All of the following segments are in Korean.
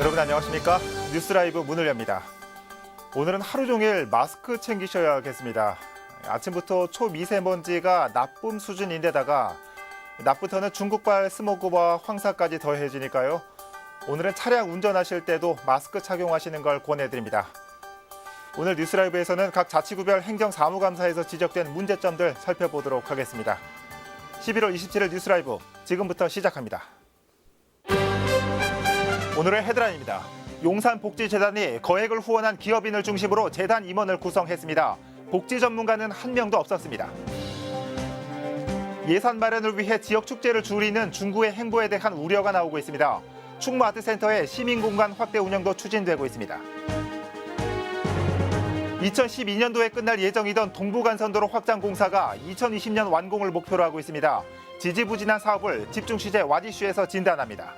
여러분 안녕하십니까? 뉴스라이브 문을 엽니다. 오늘은 하루 종일 마스크 챙기셔야겠습니다. 아침부터 초미세먼지가 나쁨 수준인데다가 낮부터는 중국발 스모그와 황사까지 더해지니까요. 오늘은 차량 운전하실 때도 마스크 착용하시는 걸 권해드립니다. 오늘 뉴스라이브에서는 각 자치구별 행정사무감사에서 지적된 문제점들 살펴보도록 하겠습니다. 11월 27일 뉴스라이브 지금부터 시작합니다. 오늘의 헤드라인입니다. 용산복지재단이 거액을 후원한 기업인을 중심으로 재단 임원을 구성했습니다. 복지 전문가는 한 명도 없었습니다. 예산 마련을 위해 지역 축제를 줄이는 중구의 행보에 대한 우려가 나오고 있습니다. 충무아트센터의 시민공간 확대 운영도 추진되고 있습니다. 2012년도에 끝날 예정이던 동부간선도로 확장 공사가 2020년 완공을 목표로 하고 있습니다. 지지부진한 사업을 집중취재 와디슈에서 진단합니다.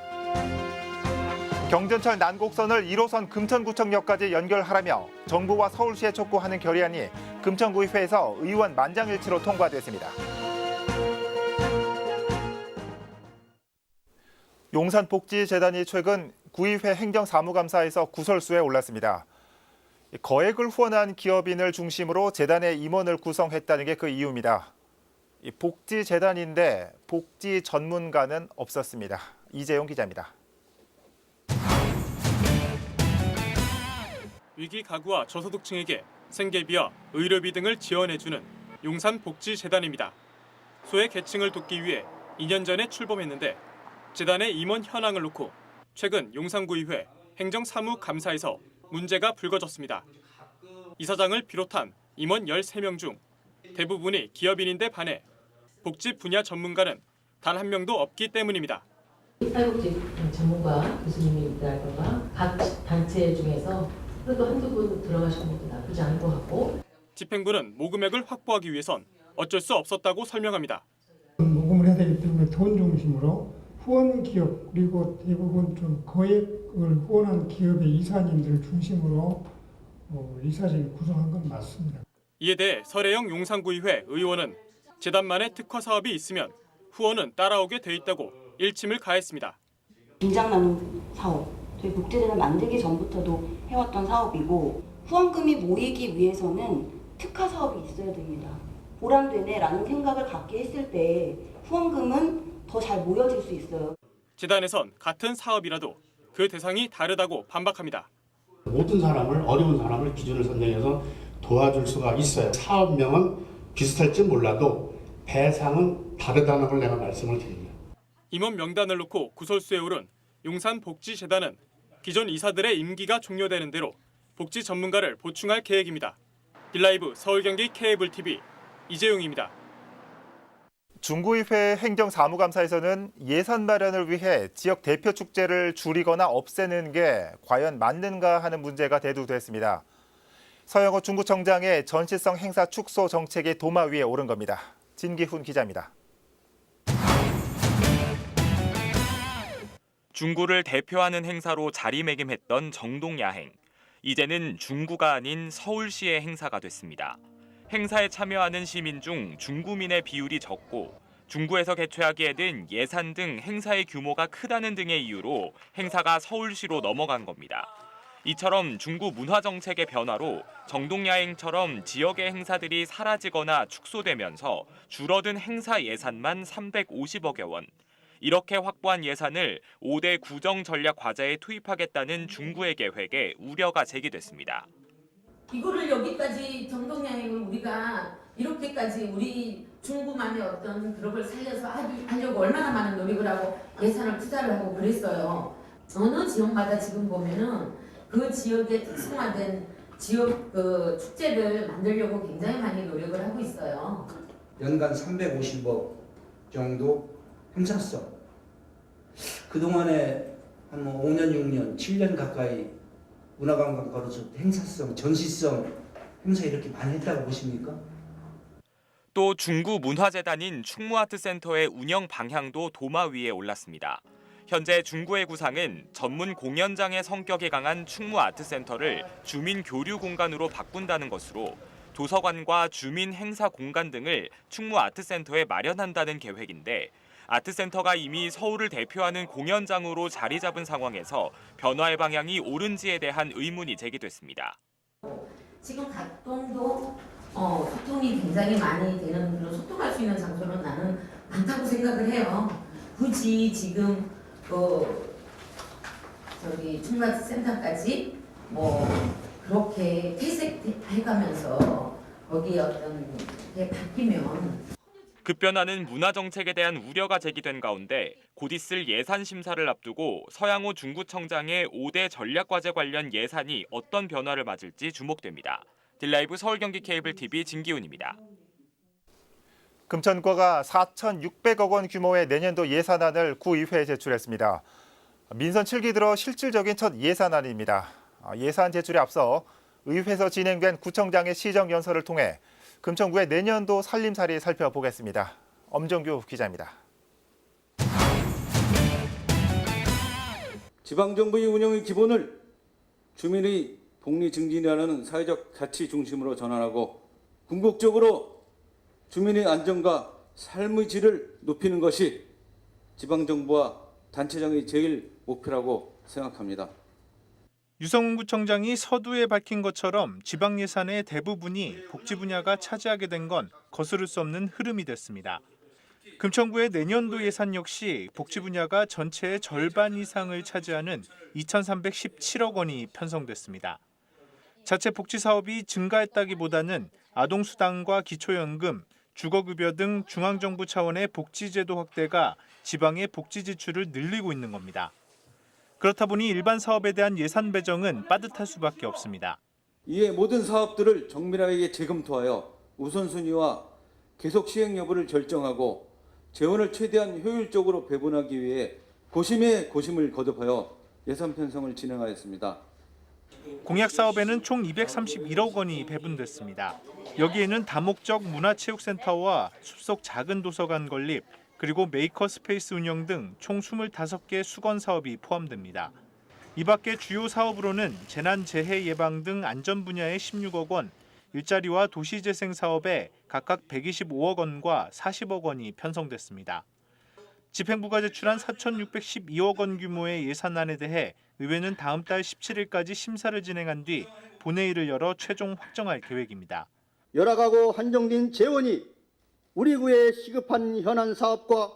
경전철 난곡선을 1호선 금천구청역까지 연결하라며 정부와 서울시에 촉구하는 결의안이 금천구의회에서 의원 만장일치로 통과됐습니다. 용산복지재단이 최근 구의회 행정사무감사에서 구설수에 올랐습니다. 거액을 후원한 기업인을 중심으로 재단의 임원을 구성했다는 게 그 이유입니다. 복지재단인데 복지 전문가는 없었습니다. 이재용 기자입니다. 위기 가구와 저소득층에게 생계비와 의료비 등을 지원해주는 용산복지재단입니다. 소외 계층을 돕기 위해 2년 전에 출범했는데 재단의 임원 현황을 놓고 최근 용산구의회 행정사무감사에서 문제가 불거졌습니다. 이사장을 비롯한 임원 13명 중 대부분이 기업인인데 반해 복지 분야 전문가는 단 한 명도 없기 때문입니다. 사회복지 전문가 교수님이라든가 각 단체 중에서 그래도 한두 분 들어가시는 것도 나쁘지 않은 것 같고. 집행부는 모금액을 확보하기 위해선 어쩔 수 없었다고 설명합니다. 모금을 해야 되기 때문에 돈 중심으로 후원 기업 그리고 대부분 좀 거액을 후원한 기업의 이사님들 중심으로 이사직을 구성한 건 맞습니다. 이에 대해 설혜영 용산구의회 의원은 재단만의 특화 사업이 있으면 후원은 따라오게 돼 있다고 일침을 가했습니다. 빈장 나눔 사업, 저희 복지재단 만들기 전부터도 해왔던 사업이고 후원금이 모이기 위해서는 특화 사업이 있어야 됩니다. 보람되네라는 생각을 갖게 했을 때 후원금은 더 잘 모여질 수 있어요. 재단에선 같은 사업이라도 그 대상이 다르다고 반박합니다. 모든 사람을 어려운 사람을 기준을 선정해서 도와줄 수가 있어요. 사업명은 비슷할지 몰라도 대상은 다르다는 걸 내가 말씀을 드립니다. 임원 명단을 놓고 구설수에 오른 용산복지재단은 기존 이사들의 임기가 종료되는 대로 복지 전문가를 보충할 계획입니다. 빌라이브 서울 경기 케이블 TV 이재용입니다. 중구의회 행정사무감사에서는 예산 마련을 위해 지역 대표 축제를 줄이거나 없애는 게 과연 맞는가 하는 문제가 대두됐습니다. 서영호 중구청장의 전시성 행사 축소 정책이 도마 위에 오른 겁니다. 진기훈 기자입니다. 중구를 대표하는 행사로 자리매김했던 정동야행. 이제는 중구가 아닌 서울시의 행사가 됐습니다. 행사에 참여하는 시민 중 중구민의 비율이 적고 중구에서 개최하기에 든 예산 등 행사의 규모가 크다는 등의 이유로 행사가 서울시로 넘어간 겁니다. 이처럼 중구 문화정책의 변화로 정동야행처럼 지역의 행사들이 사라지거나 축소되면서 줄어든 행사 예산만 350억여 원. 이렇게 확보한 예산을 5대 구정전략과제에 투입하겠다는 중구의 계획에 우려가 제기됐습니다. 이거를 여기까지 정동야행을 우리가 이렇게까지 우리 중구만의 어떤 그런 걸 살려서 하려고 얼마나 많은 노력을 하고 예산을 투자를 하고 그랬어요. 어느 지역마다 지금 보면은 그 지역의 특성화된 지역 축제를 만들려고 굉장히 많이 노력을 하고 있어요. 연간 350억 정도 행사성. 그동안에 한 5년, 6년, 7년 가까이 문화관광가로서 행사성, 전시성 행사 이렇게 많이 했다고 보십니까? 또 중구 문화재단인 충무아트센터의 운영 방향도 도마 위에 올랐습니다. 현재 중구의 구상은 전문 공연장의 성격이 강한 충무아트센터를 주민 교류 공간으로 바꾼다는 것으로 도서관과 주민 행사 공간 등을 충무아트센터에 마련한다는 계획인데 아트센터가 이미 서울을 대표하는 공연장으로 자리 잡은 상황에서 변화의 방향이 옳은지에 대한 의문이 제기됐습니다. 지금 각동도 소통이 굉장히 많이 되는 그런 소통할 수 있는 장소는 나는 많다고 생각을 해요. 굳이 지금 충마센터까지 그렇게 퇴색해가면서 거기에 어떤 게 바뀌면 급변하는 문화 정책에 대한 우려가 제기된 가운데 곧 있을 예산 심사를 앞두고 서양호 중구청장의 5대 전략과제 관련 예산이 어떤 변화를 맞을지 주목됩니다. 딜라이브 서울 경기 케이블 TV 진기훈입니다. 금천구가 4,600억 원 규모의 내년도 예산안을 구의회에 제출했습니다. 민선 7기 들어 실질적인 첫 예산안입니다. 예산 제출에 앞서 의회에서 진행된 구청장의 시정연설을 통해 금천구의 내년도 살림살이 살펴보겠습니다. 엄정규 기자입니다. 지방정부의 운영의 기본을 주민의 복리 증진이라는 사회적 가치 중심으로 전환하고 궁극적으로 주민의 안정과 삶의 질을 높이는 것이 지방정부와 단체장의 제일 목표라고 생각합니다. 유성훈 구청장이 서두에 밝힌 것처럼 지방 예산의 대부분이 복지 분야가 차지하게 된 건 거스를 수 없는 흐름이 됐습니다. 금천구의 내년도 예산 역시 복지 분야가 전체의 절반 이상을 차지하는 2,317억 원이 편성됐습니다. 자체 복지 사업이 증가했다기보다는 아동수당과 기초연금, 주거급여 등 중앙정부 차원의 복지제도 확대가 지방의 복지 지출을 늘리고 있는 겁니다. 그렇다 보니 일반 사업에 대한 예산 배정은 빠듯할 수밖에 없습니다. 이에 모든 사업들을 정밀하게 재검토하여 우선순위와 계속 시행 여부를 결정하고 재원을 최대한 효율적으로 배분하기 위해 고심에 고심을 거듭하여 예산 편성을 진행하였습니다. 공약 사업에는 총 231억 원이 배분됐습니다. 여기에는 다목적 문화체육센터와 숲속 작은 도서관 건립, 그리고 메이커 스페이스 운영 등 총 25개 수건 사업이 포함됩니다. 이 밖에 주요 사업으로는 재난재해 예방 등 안전 분야에 16억 원, 일자리와 도시재생 사업에 각각 125억 원과 40억 원이 편성됐습니다. 집행부가 제출한 4,612억 원 규모의 예산안에 대해 의회는 다음 달 17일까지 심사를 진행한 뒤 본회의를 열어 최종 확정할 계획입니다. 열악하고 한정된 재원이 우리 구에 시급한 현안 사업과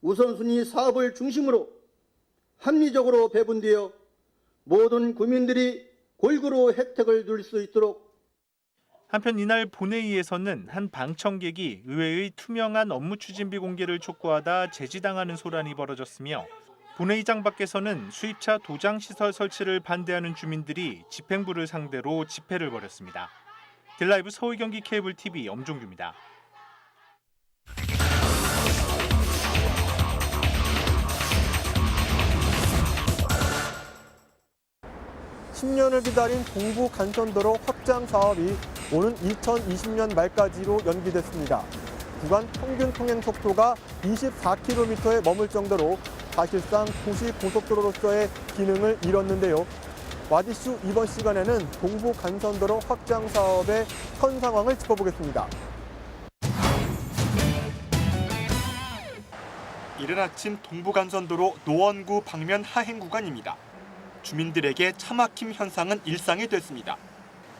우선순위 사업을 중심으로 합리적으로 배분되어 모든 국민들이 골고루 혜택을 누릴 수 있도록. 한편 이날 본회의에서는 한 방청객이 의회의 투명한 업무 추진비 공개를 촉구하다 제지당하는 소란이 벌어졌으며 본회의장 밖에서는 수입차 도장시설 설치를 반대하는 주민들이 집행부를 상대로 집회를 벌였습니다. 딜라이브 서울 경기 케이블 TV 엄종규입니다. 10년을 기다린 동부 간선도로 확장 사업이 오는 2020년 말까지로 연기됐습니다. 구간 평균 통행 속도가 24km에 머물 정도로 사실상 도시 고속도로로서의 기능을 잃었는데요. 와디슈 이번 시간에는 동부 간선도로 확장 사업의 현 상황을 짚어보겠습니다. 이른 아침 동부간선도로 노원구 방면 하행 구간입니다. 주민들에게 차 막힘 현상은 일상이 됐습니다.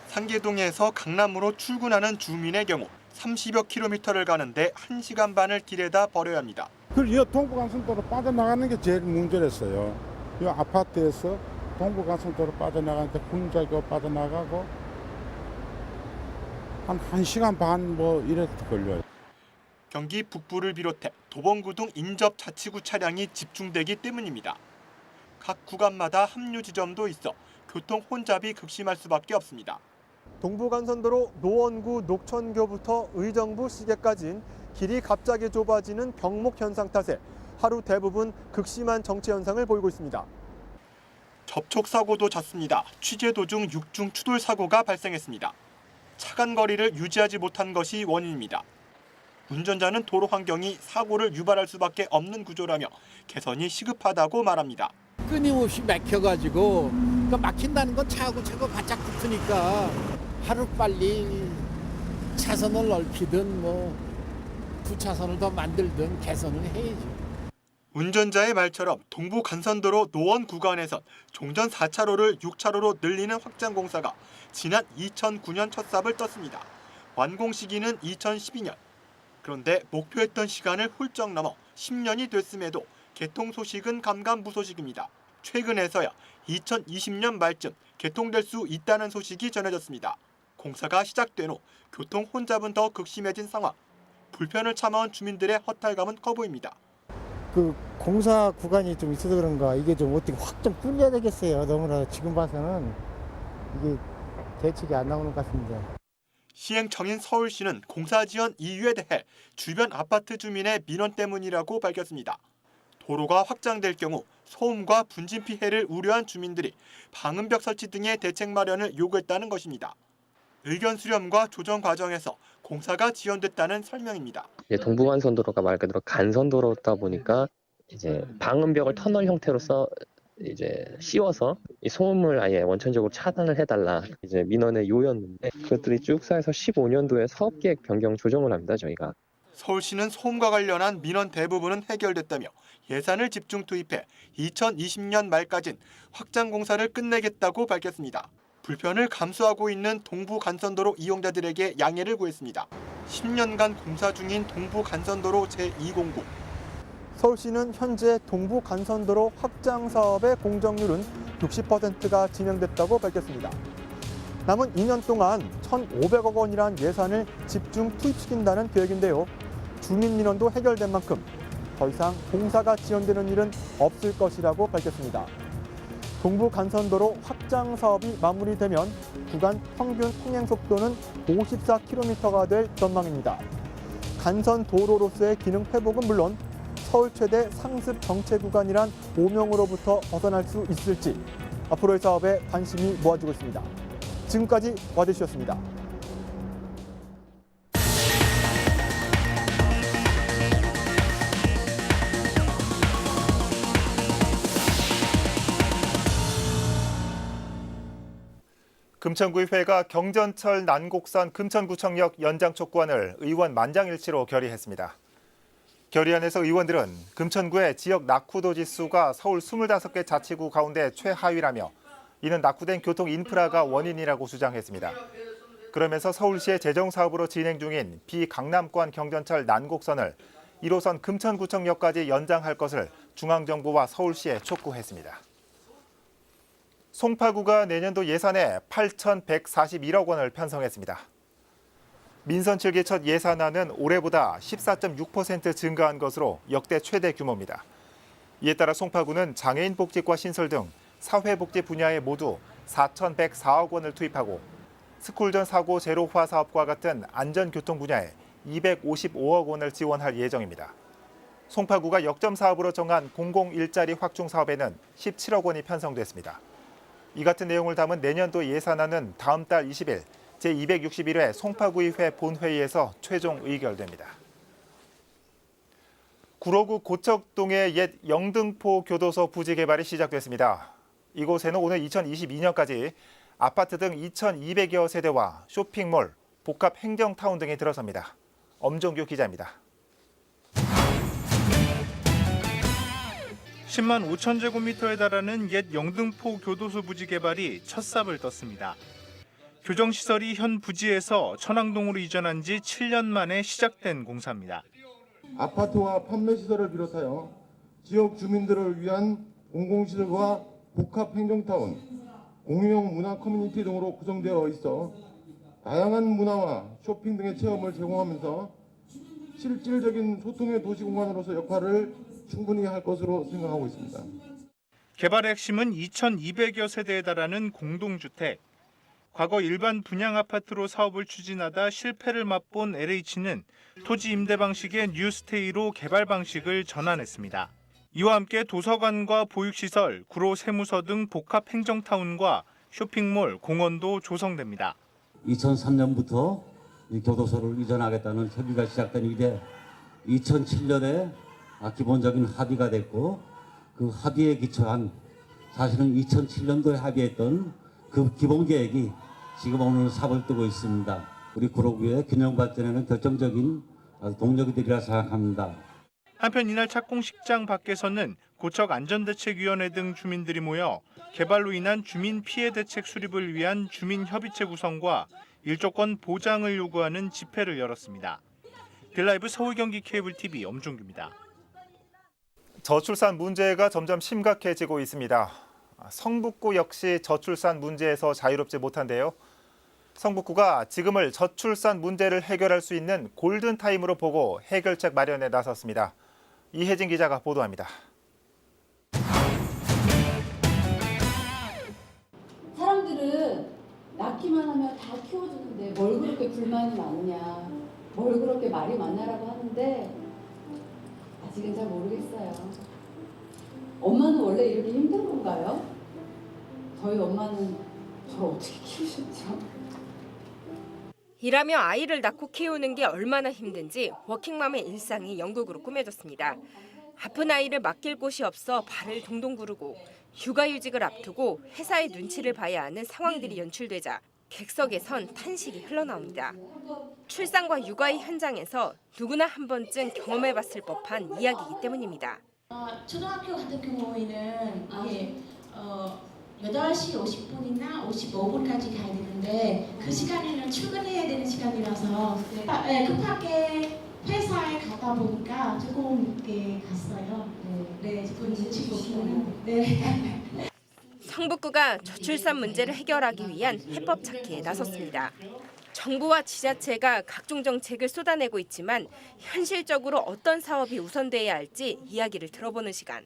상계동에서 강남으로 출근하는 주민의 경우 30여 킬로미터를 가는데 1시간 반을 길에다 버려야 합니다. 이 동부간선도로 빠져나가는 게 제일 문제랬어요. 이 아파트에서 동부간선도로 빠져나가는데 혼자고 빠져나가고 한 1시간 반 이렇게 걸려요. 경기 북부를 비롯해 도봉구 등 인접 자치구 차량이 집중되기 때문입니다. 각 구간마다 합류 지점도 있어 교통 혼잡이 극심할 수밖에 없습니다. 동부간선도로 노원구 녹천교부터 의정부 시계까지는 길이 갑자기 좁아지는 병목 현상 탓에 하루 대부분 극심한 정체 현상을 보이고 있습니다. 접촉 사고도 잦습니다. 취재 도중 6중 추돌 사고가 발생했습니다. 차간 거리를 유지하지 못한 것이 원인입니다. 운전자는 도로 환경이 사고를 유발할 수밖에 없는 구조라며 개선이 시급하다고 말합니다. 끊임없이 막혀가지고 막힌다는 건 차하고 차가 바짝 붙으니까 하루빨리 차선을 넓히든 2차선을 더 만들든 개선을 해야지. 운전자의 말처럼 동부 간선도로 노원 구간에선 종전 4차로를 6차로로 늘리는 확장 공사가 지난 2009년 첫 삽을 떴습니다. 완공 시기는 2012년. 그런데 목표했던 시간을 훌쩍 넘어 10년이 됐음에도 개통 소식은 감감무소식입니다. 최근에서야 2020년 말쯤 개통될 수 있다는 소식이 전해졌습니다. 공사가 시작된 후 교통 혼잡은 더 극심해진 상황. 불편을 참아온 주민들의 허탈감은 커 보입니다. 그 공사 구간이 좀 있어서 그런가 이게 좀 어떻게 확 좀 뚫려야 되겠어요. 너무나 지금 봐서는 이게 대책이 안 나오는 것 같습니다. 시행청인 서울시는 공사 지연 이유에 대해 주변 아파트 주민의 민원 때문이라고 밝혔습니다. 도로가 확장될 경우 소음과 분진 피해를 우려한 주민들이 방음벽 설치 등의 대책 마련을 요구했다는 것입니다. 의견 수렴과 조정 과정에서 공사가 지연됐다는 설명입니다. 동부간선도로가 말 그대로 간선도로다 보니까 이제 방음벽을 터널 형태로 씌워서 이 소음을 아예 원천적으로 차단을 해달라 이제 민원의 요였는데 그것들이 쭉 쌓여서 15년도에 사업계획 변경 조정을 합니다. 저희가. 서울시는 소음과 관련한 민원 대부분은 해결됐다며 예산을 집중 투입해 2020년 말까진 확장 공사를 끝내겠다고 밝혔습니다. 불편을 감수하고 있는 동부 간선도로 이용자들에게 양해를 구했습니다. 10년간 공사 중인 동부 간선도로 제209. 서울시는 현재 동부 간선도로 확장 사업의 공정률은 60%가 진행됐다고 밝혔습니다. 남은 2년 동안 1,500억 원이란 예산을 집중 투입시킨다는 계획인데요. 주민 민원도 해결된 만큼 더 이상 공사가 지연되는 일은 없을 것이라고 밝혔습니다. 동부 간선도로 확장 사업이 마무리되면 구간 평균 통행 속도는 54km가 될 전망입니다. 간선 도로로서의 기능 회복은 물론 서울 최대 상습 정체 구간이란 오명으로부터 벗어날 수 있을지 앞으로의 사업에 관심이 모아지고 있습니다. 지금까지 와대시였습니다. 금천구의회가 경전철 난곡선 금천구청역 연장 촉구안을 의원 만장일치로 결의했습니다. 결의안에서 의원들은 금천구의 지역 낙후도 지수가 서울 25개 자치구 가운데 최하위라며 이는 낙후된 교통 인프라가 원인이라고 주장했습니다. 그러면서 서울시의 재정사업으로 진행 중인 비강남권 경전철 난곡선을 1호선 금천구청역까지 연장할 것을 중앙정부와 서울시에 촉구했습니다. 송파구가 내년도 예산에 8,141억 원을 편성했습니다. 민선 7기 첫 예산안은 올해보다 14.6% 증가한 것으로 역대 최대 규모입니다. 이에 따라 송파구는 장애인 복지과 신설 등 사회복지 분야에 모두 4,104억 원을 투입하고 스쿨전 사고 제로화 사업과 같은 안전교통 분야에 255억 원을 지원할 예정입니다. 송파구가 역점 사업으로 정한 공공일자리 확충 사업에는 17억 원이 편성됐습니다. 이 같은 내용을 담은 내년도 예산안은 다음 달 20일 제261회 송파구의회 본회의에서 최종 의결됩니다. 구로구 고척동의 옛 영등포 교도소 부지 개발이 시작됐습니다. 이곳에는 오늘 2022년까지 아파트 등 2,200여 세대와 쇼핑몰, 복합 행정타운 등이 들어섭니다. 엄종규 기자입니다. 10만 5천 제곱미터에 달하는 옛 영등포 교도소 부지 개발이 첫 삽을 떴습니다. 교정시설이 현 부지에서 천왕동으로 이전한 지 7년 만에 시작된 공사입니다. 아파트와 판매시설을 비롯하여 지역 주민들을 위한 공공시설과 복합행정타운, 공유형 문화 커뮤니티 등으로 구성되어 있어 다양한 문화와 쇼핑 등의 체험을 제공하면서 실질적인 소통의 도시공간으로서 역할을 충분히 할 것으로 생각하고 있습니다. 개발의 핵심은 2,200여 세대에 달하는 공동주택. 과거 일반 분양 아파트로 사업을 추진하다 실패를 맛본 LH는 토지 임대 방식의 뉴스테이로 개발 방식을 전환했습니다. 이와 함께 도서관과 보육시설, 구로 세무서 등 복합 행정타운과 쇼핑몰, 공원도 조성됩니다. 2003년부터 이 교도소를 이전하겠다는 협의가 시작된 이래 2007년에 기본적인 합의가 됐고 그 합의에 기초한 사실은 2007년도에 합의했던 그 기본 계획이 지금 오늘 삽을 뜨고 있습니다. 우리 구로구의 균형 발전에는 결정적인 동력이 되리라 생각합니다. 한편 이날 착공식장 밖에서는 고척 안전대책위원회 등 주민들이 모여 개발로 인한 주민 피해 대책 수립을 위한 주민협의체 구성과 일조권 보장을 요구하는 집회를 열었습니다. 딜라이브 서울 경기 케이블 TV 엄종규입니다. 저출산 문제가 점점 심각해지고 있습니다. 성북구 역시 저출산 문제에서 자유롭지 못한데요. 성북구가 지금을 저출산 문제를 해결할 수 있는 골든타임으로 보고 해결책 마련에 나섰습니다. 이혜진 기자가 보도합니다. 사람들은 낳기만 하면 다 키워주는데 뭘 그렇게 불만이 많으냐, 뭘 그렇게 말이 많냐라고 하는데 아직은 잘 모르겠어요. 엄마는 원래 이렇게 힘든 건가요? 저희 엄마는 저를 어떻게 키우셨죠? 일하며 아이를 낳고 키우는 게 얼마나 힘든지 워킹맘의 일상이 연극으로 꾸며졌습니다. 아픈 아이를 맡길 곳이 없어 발을 동동 구르고 육아휴직을 앞두고 회사의 눈치를 봐야 하는 상황들이 연출되자 객석에선 탄식이 흘러나옵니다. 출산과 육아의 현장에서 누구나 한 번쯤 경험해봤을 법한 이야기이기 때문입니다. 초등학교 같은 경우에는 8시 50분이나 55분까지 가야 되는데 그 시간에는 출근해야 되는 시간이라서 급하게 회사에 가다 보니까 조금 늦게 갔어요. 네, 조금 눈치 보고. 네. 성북구가 저출산 문제를 해결하기 위한 해법 찾기에 나섰습니다. 정부와 지자체가 각종 정책을 쏟아내고 있지만 현실적으로 어떤 사업이 우선돼야 할지 이야기를 들어보는 시간.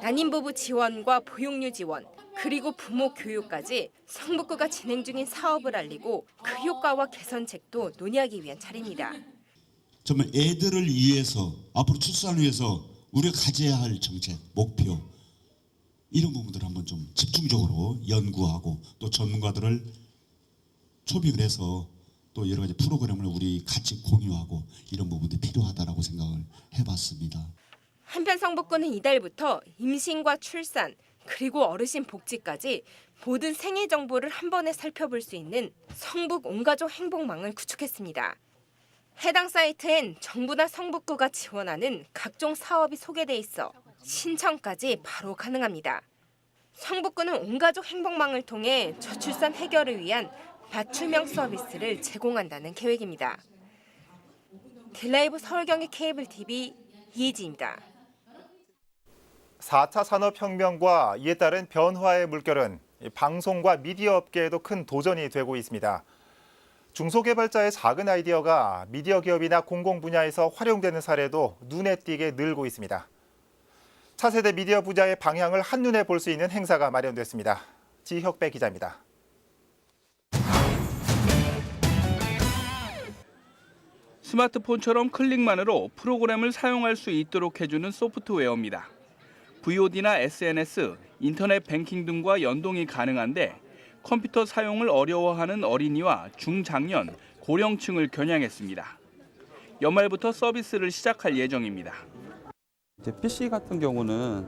난임 부부 지원과 보육료 지원, 그리고 부모 교육까지 성북구가 진행 중인 사업을 알리고 그 효과와 개선책도 논의하기 위한 자리입니다. 정말 애들을 위해서, 앞으로 출산을 위해서 우리가 가져야 할 정책, 목표 이런 부분들을 한번 좀 집중적으로 연구하고 또 전문가들을 초빙을 해서 또 여러 가지 프로그램을 우리 같이 공유하고 이런 부분들이 필요하다라고 생각을 해봤습니다. 한편 성북구는 이달부터 임신과 출산, 그리고 어르신 복지까지 모든 생애 정보를 한 번에 살펴볼 수 있는 성북 온가족 행복망을 구축했습니다. 해당 사이트엔 정부나 성북구가 지원하는 각종 사업이 소개돼 있어 신청까지 바로 가능합니다. 성북구는 온가족 행복망을 통해 저출산 해결을 위한 맞춤형 서비스를 제공한다는 계획입니다. 딜라이브 서울경기 케이블 TV 이혜지입니다. 4차 산업혁명과 이에 따른 변화의 물결은 방송과 미디어 업계에도 큰 도전이 되고 있습니다. 중소개발자의 작은 아이디어가 미디어 기업이나 공공 분야에서 활용되는 사례도 눈에 띄게 늘고 있습니다. 차세대 미디어 분야의 방향을 한눈에 볼 수 있는 행사가 마련됐습니다. 지혁배 기자입니다. 스마트폰처럼 클릭만으로 프로그램을 사용할 수 있도록 해주는 소프트웨어입니다. VOD나 SNS, 인터넷 뱅킹 등과 연동이 가능한데 컴퓨터 사용을 어려워하는 어린이와 중장년, 고령층을 겨냥했습니다. 연말부터 서비스를 시작할 예정입니다. 이제 PC 같은 경우는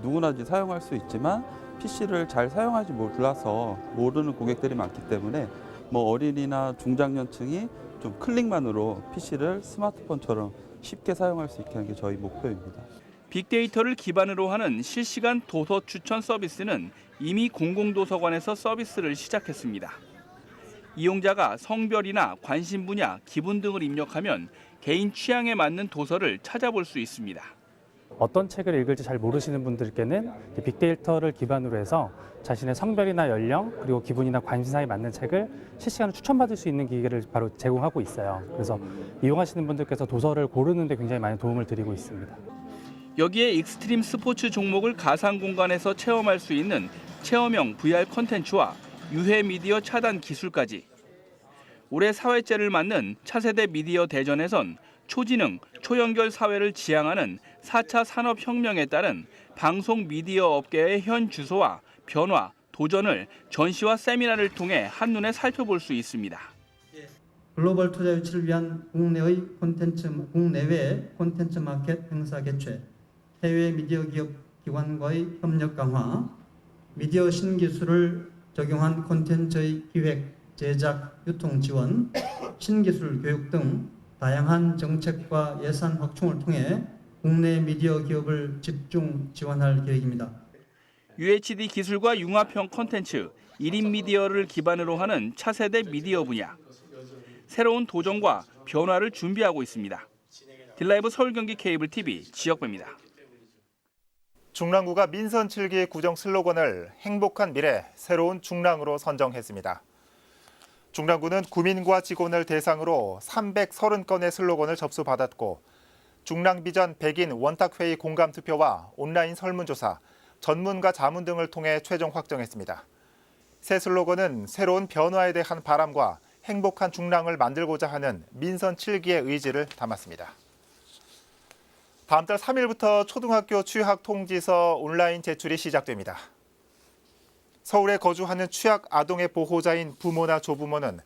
누구나 이제 사용할 수 있지만 PC를 잘 사용하지 몰라서 모르는 고객들이 많기 때문에 어린이나 중장년층이 좀 클릭만으로 PC를 스마트폰처럼 쉽게 사용할 수 있게 하는 게 저희 목표입니다. 빅데이터를 기반으로 하는 실시간 도서 추천 서비스는 이미 공공도서관에서 서비스를 시작했습니다. 이용자가 성별이나 관심 분야, 기분 등을 입력하면 개인 취향에 맞는 도서를 찾아볼 수 있습니다. 어떤 책을 읽을지 잘 모르시는 분들께는 빅데이터를 기반으로 해서 자신의 성별이나 연령 그리고 기분이나 관심사에 맞는 책을 실시간으로 추천받을 수 있는 기회를 바로 제공하고 있어요. 그래서 이용하시는 분들께서 도서를 고르는 데 굉장히 많은 도움을 드리고 있습니다. 여기에 익스트림 스포츠 종목을 가상 공간에서 체험할 수 있는 체험형 VR 콘텐츠와 유해 미디어 차단 기술까지. 올해 사회째를 맞는 차세대 미디어 대전에선 초지능, 초연결 사회를 지향하는 4차 산업혁명에 따른 방송 미디어 업계의 현 주소와 변화, 도전을 전시와 세미나를 통해 한눈에 살펴볼 수 있습니다. 글로벌 투자 유치를 위한 국내외 콘텐츠 마켓 행사 개최, 해외 미디어 기업 기관과의 협력 강화, 미디어 신기술을 적용한 콘텐츠의 기획, 제작, 유통 지원, 신기술 교육 등 다양한 정책과 예산 확충을 통해 국내 미디어 기업을 집중 지원할 계획입니다. UHD 기술과 융합형 콘텐츠, 1인 미디어를 기반으로 하는 차세대 미디어 분야. 새로운 도전과 변화를 준비하고 있습니다. 딜라이브 서울 경기 케이블 TV 지역배입니다. 중랑구가 민선 7기 구정 슬로건을 행복한 미래, 새로운 중랑으로 선정했습니다. 중랑구는 구민과 직원을 대상으로 330건의 슬로건을 접수받았고 중랑 비전 100인 원탁회의 공감 투표와 온라인 설문조사, 전문가 자문 등을 통해 최종 확정했습니다. 새 슬로건은 새로운 변화에 대한 바람과 행복한 중랑을 만들고자 하는 민선 7기의 의지를 담았습니다. 다음 달 3일부터 초등학교 취학 통지서 온라인 제출이 시작됩니다. 서울에 거주하는 취학 아동의 보호자인 부모나 조부모는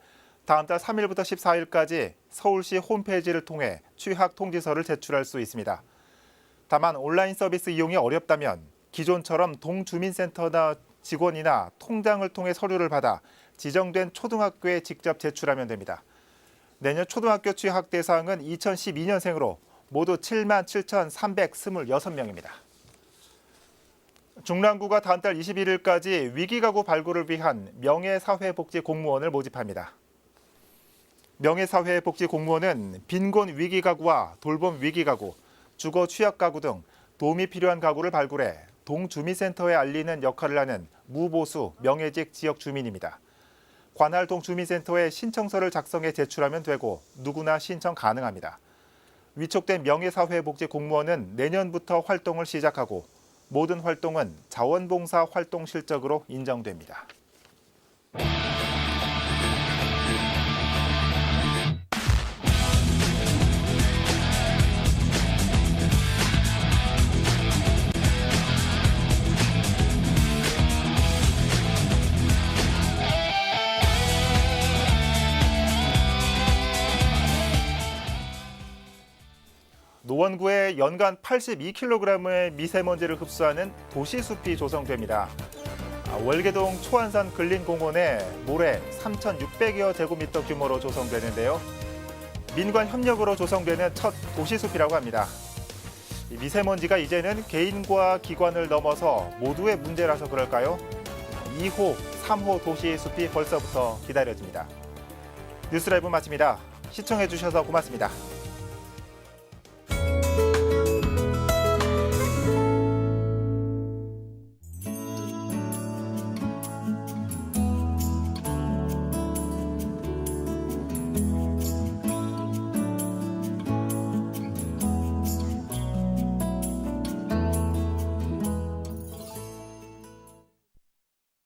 다음 달 3일부터 14일까지 서울시 홈페이지를 통해 취학 통지서를 제출할 수 있습니다. 다만 온라인 서비스 이용이 어렵다면 기존처럼 동주민센터나 직원이나 통장을 통해 서류를 받아 지정된 초등학교에 직접 제출하면 됩니다. 내년 초등학교 취학 대상은 2012년생으로 모두 77,326명입니다. 중랑구가 다음 달 21일까지 위기가구 발굴을 위한 명예사회복지 공무원을 모집합니다. 명예사회복지 공무원은 빈곤 위기가구와 돌봄 위기가구, 주거 취약가구 등 도움이 필요한 가구를 발굴해 동주민센터에 알리는 역할을 하는 무보수 명예직 지역 주민입니다. 관할 동주민센터에 신청서를 작성해 제출하면 되고 누구나 신청 가능합니다. 위촉된 명예사회복지 공무원은 내년부터 활동을 시작하고 모든 활동은 자원봉사 활동 실적으로 인정됩니다. 노원구에 연간 82kg의 미세먼지를 흡수하는 도시숲이 조성됩니다. 월계동 초안산 근린공원에 모래 3,600여 제곱미터 규모로 조성되는데요. 민관 협력으로 조성되는 첫 도시숲이라고 합니다. 미세먼지가 이제는 개인과 기관을 넘어서 모두의 문제라서 그럴까요? 2호, 3호 도시숲이 벌써부터 기다려집니다. 뉴스라이브 마칩니다. 시청해주셔서 고맙습니다.